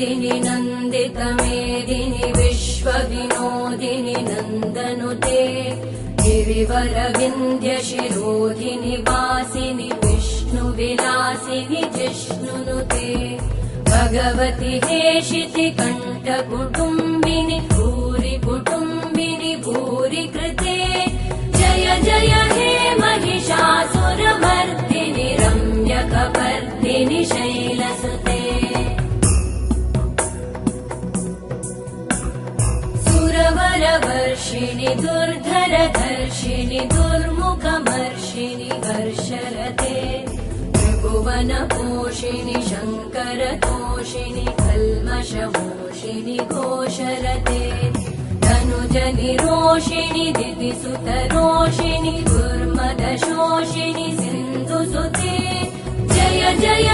मेदिनि नन्दितमेदिनि विश्वविनोदिनि नन्दनुते गिरिवरविन्द्यशिरोधिनि वासिनि विष्णुविलासिनि जिष्णुनुते भगवति हेशिति कण्ठकुटुम्बिनि भूरि कुटुम्बिनि भूरि कृते जय जय हे महिषासुरमर्दिनि रम्यकपर्दिनि शैलसुते सुरवरवर्षिणि दुर्धरधर्षिणि दुर्मुखमर्षिणि हर्षरते त्रिभुवनपोषिणि शङ्करतोषिणि कल्मषमोषिणि घोषरते धनुजनिरोषिणि दितिसुतरोषिणि दुर्मदशोषिणि सिन्धुसुते जय जय